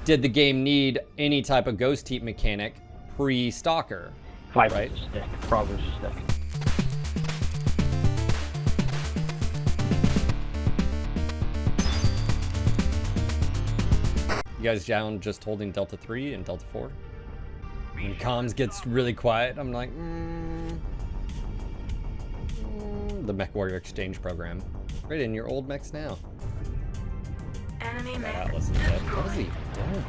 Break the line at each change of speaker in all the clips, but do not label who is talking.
did the game need any type of ghost heat mechanic pre-stalker?
5
right?
is stick. Progress is stick.
You guys down just holding Delta 3 and Delta 4? When comms gets really quiet, I'm like, the Mechwarrior exchange program. Right in your old mechs now.
Enemy mech
Atlas is dead. What is he doing?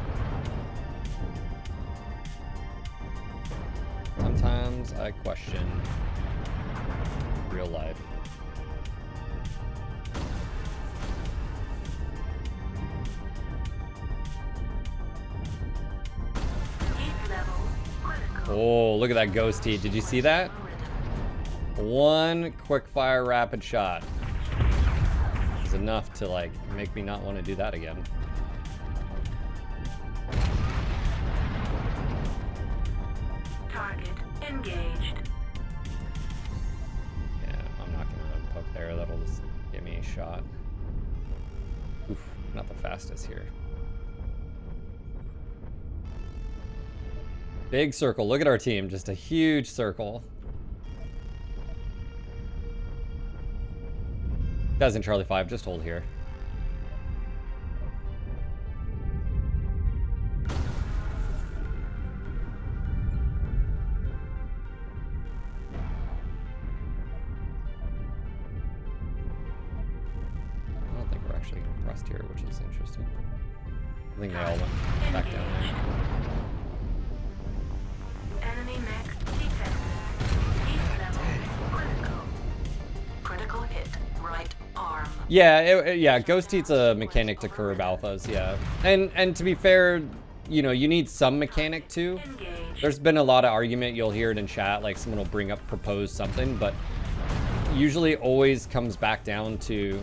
Sometimes I question real life. Oh, look at that ghost heat. Did you see that? One quick fire rapid shot is enough to like make me not want to do that again.
Target engaged.
Yeah, I'm not gonna poke there. That'll just give me a shot. Oof, not the fastest here. Big circle. Look at our team. Just a huge circle. Guys in Charlie 5, just hold here. I don't think we're actually pressed here, which is interesting. I think they all went back down there.
Enemy mech detected. Heat level critical. Critical hit. Right arm.
Yeah, yeah. Ghost Heat's a mechanic to curb alphas. Yeah, and to be fair, you know, you need some mechanic too.
Engaged.
There's been a lot of argument. You'll hear it in chat, like someone will bring up propose something, but usually always comes back down to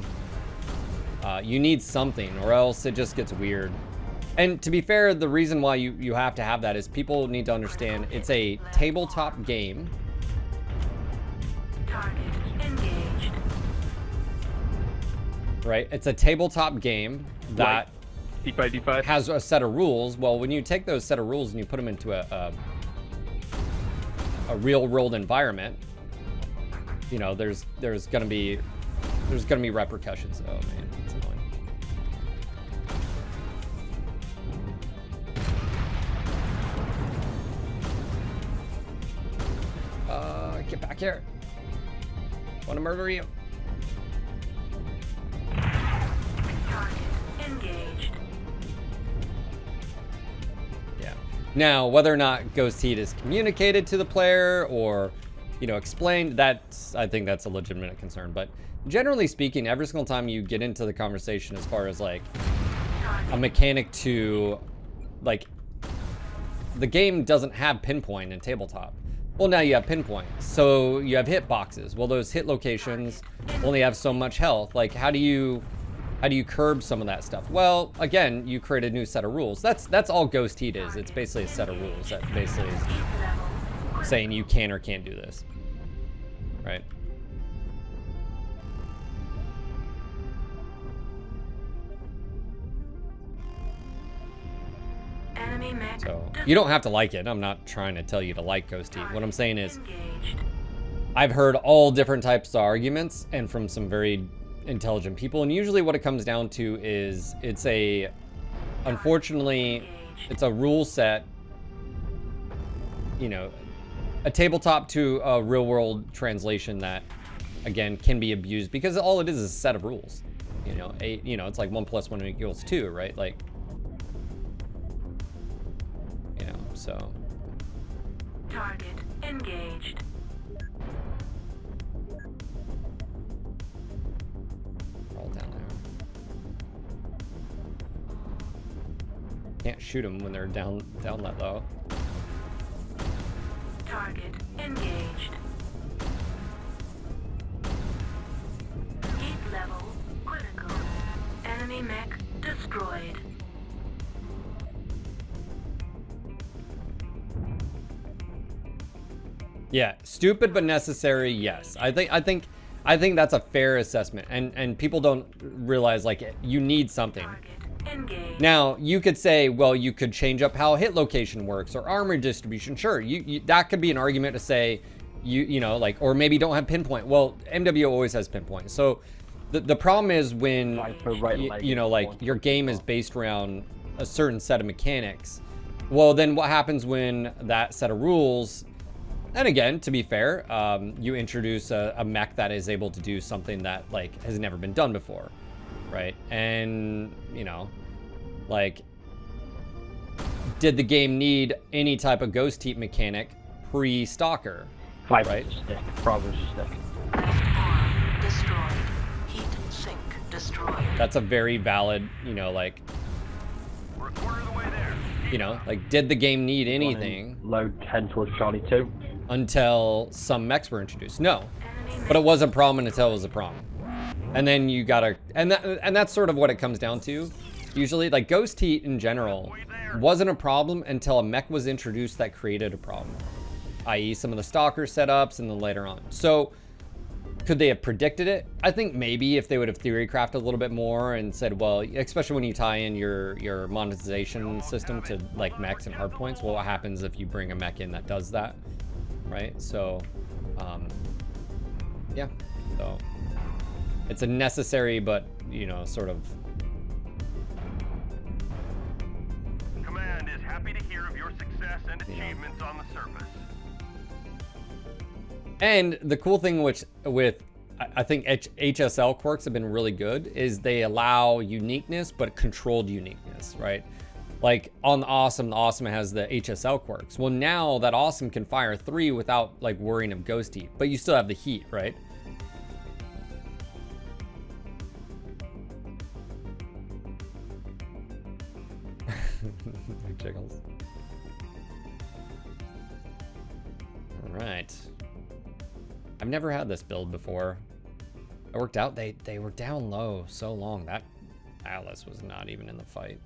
you need something, or else it just gets weird. And to be fair, the reason why you have to have that is people need to understand it's a tabletop game.
Target engaged.
Right? It's a tabletop game that
D5, D5.
has a set of rules. Well, when you take those set of rules and you put them into a real world environment, you know, there's gonna be repercussions. Oh man, it's annoying. Get back here. Want to murder you.
Target engaged.
Yeah. Now, whether or not Ghost Heat is communicated to the player or, you know, explained, I think that's a legitimate concern. But generally speaking, every single time you get into the conversation as far as like a mechanic to, like, the game doesn't have pinpoint in tabletop. Well, now you have pinpoint. So you have hit boxes. Well, those hit locations only have so much health. Like, how do you curb some of that stuff? Well, again, you create a new set of rules. That's all Ghost Heat is. It's basically a set of rules that basically is saying you can or can't do this. Right?
Enemy mech
So you don't have to like it. I'm not trying to tell you to like Ghost Heat. What I'm saying is
engaged.
I've heard all different types of arguments and from some very intelligent people. And usually what it comes down to is unfortunately, it's a rule set, you know, a tabletop to a real world translation that, again, can be abused because all it is a set of rules. You know, it's like 1 + 1 = 2, right? Like, you know, so.
Target engaged.
All down there. Can't shoot them when they're down that low.
Target engaged. Heat level critical. Enemy mech destroyed.
Yeah, stupid but necessary. Yes, I think that's a fair assessment, and people don't realize like you need something.
Engage.
Now, you could say, well, you could change up how hit location works or armor distribution. Sure, that could be an argument to say, you know, like, or maybe don't have pinpoint. Well, MWO always has pinpoint. So the problem is when, you know, like your game is based around a certain set of mechanics. Well, then what happens when that set of rules, and again, to be fair, you introduce a mech that is able to do something that like has never been done before, right? And, you know, like, did the game need any type of ghost heat mechanic pre-Stalker? Right?
Progress stick.
Platform destroyed. Heat sink destroyed.
That's a very valid, you know, like,
We're a quarter of the way there.
you know, like, did the game need anything
Load 10 towards Charlie 2.
until some mechs were introduced? No,
Enemy
but it was a problem until it was a problem. And then you gotta, and that's sort of what it comes down to. Usually, like, ghost heat in general wasn't a problem until a mech was introduced that created a problem, i.e. some of the Stalker setups and then later on. So could they have predicted it? I think maybe if they would have theory crafted a little bit more and said, well, especially when you tie in your monetization system to like mechs and hard points, well, what happens if you bring a mech in that does that, right? So, yeah, so it's a necessary, but, you know, sort of.
Command is happy to hear of your success and achievements on the surface.
And the cool thing with I think HSL quirks have been really good is they allow uniqueness, but controlled uniqueness, right? Like on the Awesome has the HSL quirks. Well, now that Awesome can fire 3 without like worrying of ghost heat, but you still have the heat, right? Jiggles. All right. I've never had this build before. It worked out. They were down low so long. That Atlas was not even in the fight.